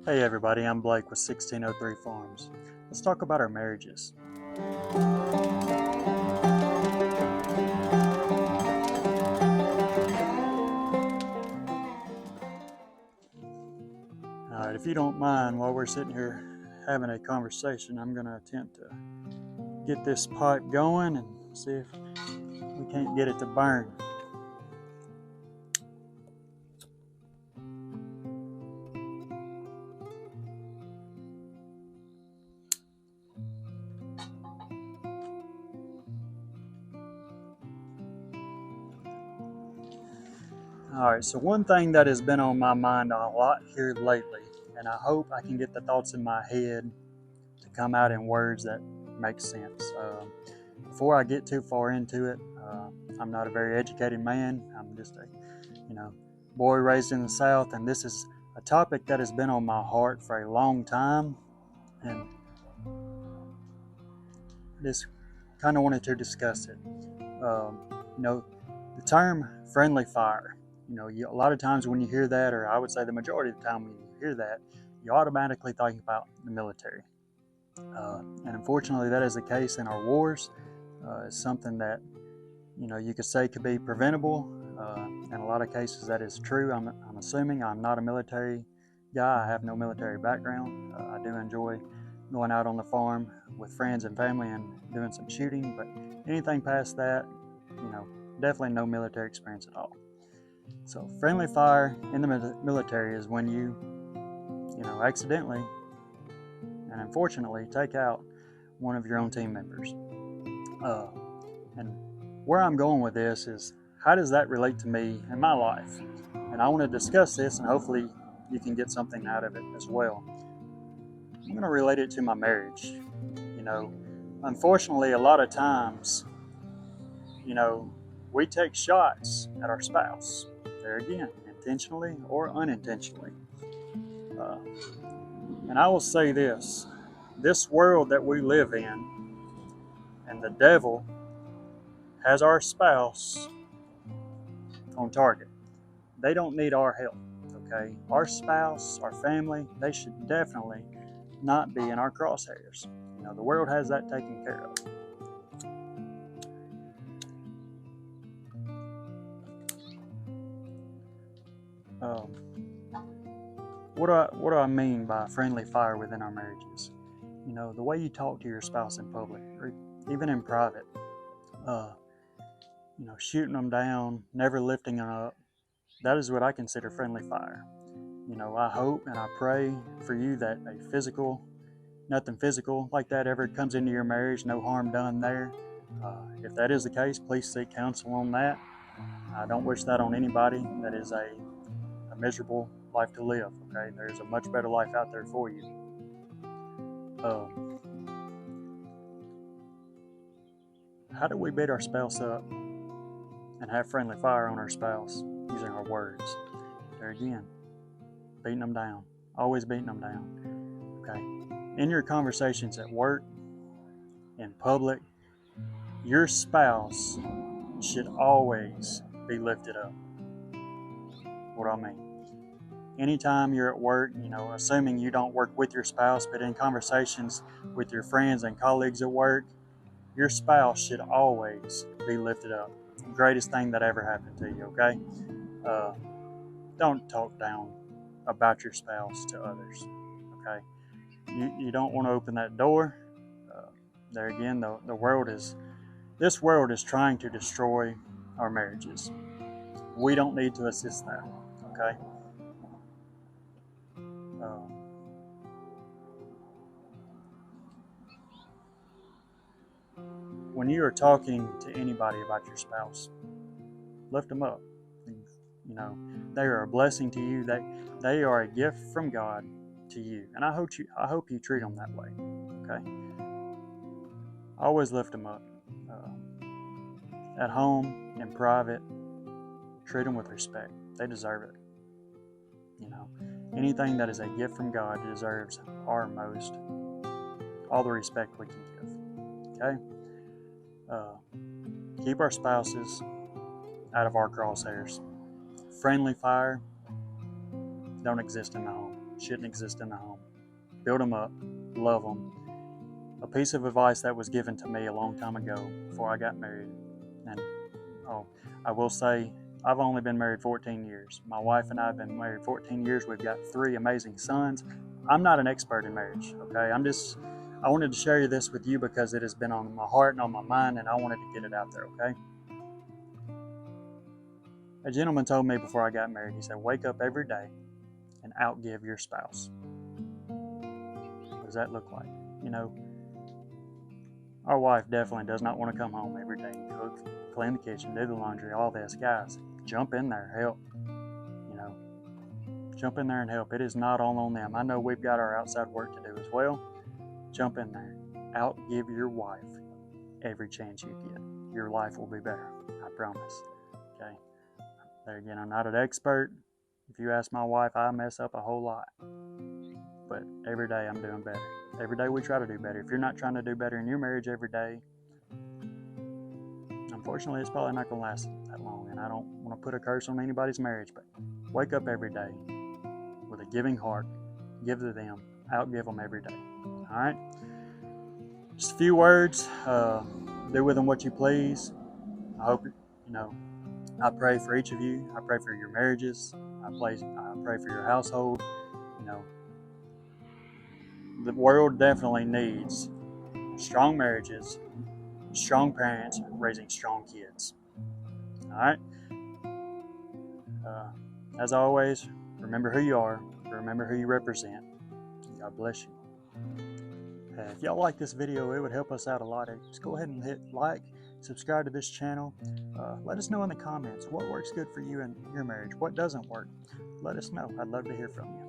Hey everybody, I'm Blake with 1603 Farms. Let's talk about our marriages. Alright, if you don't mind, while we're sitting here having a conversation, I'm going to attempt to get this pipe going and see if we can't get it to burn. Alright, so one thing that has been on my mind a lot here lately, and I hope I can get the thoughts in my head to come out in words that make sense. Before I get too far into it, I'm not a very educated man. I'm just a, you know, boy raised in the South, and this is a topic that has been on my heart for a long time, and I just kind of wanted to discuss it. Um, the term friendly fire. A lot of times when you hear that, or I would say the majority of the time when you hear that, you automatically think about the military. And unfortunately, that is the case in our wars. It's something that you could say could be preventable. In a lot of cases, that is true. I'm assuming I'm not a military guy. I have no military background. I do enjoy going out on the farm with friends and family and doing some shooting, but anything past that, definitely no military experience at all. So, friendly fire in the military is when you accidentally and unfortunately take out one of your own team members. And where I'm going with this is, how does that relate to me in my life? And I want to discuss this, and hopefully you can get something out of it as well. I'm going to relate it to my marriage. You know, Unfortunately, a lot of times, you know, we take shots at our spouse. There again, intentionally or unintentionally. Uh, and I will say this world that we live in, and the devil has our spouse on target. They don't need our help, okay? Our spouse, our family, they should definitely not be in our crosshairs. The world has that taken care of. Um, what do I mean by friendly fire within our marriages? The way you talk to your spouse in public, or even in private. Uh, Shooting them down, never lifting them up. That is what I consider friendly fire. I hope and I pray for you that nothing physical like that ever comes into your marriage, no harm done there. If that is the case, please seek counsel on that. I don't wish that on anybody. That is a miserable life to live, okay? There's a much better life out there for you. How do we beat our spouse up and have friendly fire on our spouse using our words? There again, beating them down. Always beating them down, okay? In your conversations at work, in public, your spouse should always be lifted up. What do I mean? Anytime you're at work, assuming you don't work with your spouse, but in conversations with your friends and colleagues at work, your spouse should always be lifted up. Greatest thing that ever happened to you, okay? Uh, don't talk down about your spouse to others, okay? You don't want to open that door. Uh, there again, this world is trying to destroy our marriages. We don't need to assist that, okay? Um, when you are talking to anybody about your spouse, lift them up. You know, they are a blessing to you. They are a gift from God to you, and I hope you treat them that way. Okay, always lift them up. At home, in private, treat them with respect. They deserve it. You know, Anything that is a gift from God deserves all the respect we can give. Okay. Keep our spouses out of our crosshairs. Friendly fire don't exist in the home. shouldn't exist in the home. Build them up, love them. A piece of advice that was given to me a long time ago before I got married, and I will say I've only been married 14 years. My wife and I have been married 14 years. We've got 3 amazing sons. I'm not an expert in marriage, okay? I wanted to share this with you because it has been on my heart and on my mind, and I wanted to get it out there, okay? A gentleman told me before I got married, he said, wake up every day and outgive your spouse. What does that look like? You know, our wife definitely does not want to come home every day and cook, clean the kitchen, do the laundry, all this. Guys, jump in there, help. You know, jump in there and help. It is not all on them. I know we've got our outside work to do as well. Jump in there. Outgive your wife every chance you get. Your life will be better. I promise. Okay. There again, I'm not an expert. If you ask my wife, I mess up a whole lot. But every day I'm doing better. Every day we try to do better. If you're not trying to do better in your marriage every day, unfortunately, it's probably not going to last that long. And I don't want to put a curse on anybody's marriage, but wake up every day with a giving heart. Give to them. Outgive them every day. All right? Just a few words. Do with them what you please. I hope, I pray for each of you. I pray for your marriages. I pray for your household. The world definitely needs strong marriages, strong parents raising strong kids. All right? As always, remember who you are. Remember who you represent. God bless you. If y'all like this video, it would help us out a lot. Just go ahead and hit like, subscribe to this channel. Let us know in the comments what works good for you in your marriage, what doesn't work. Let us know. I'd love to hear from you.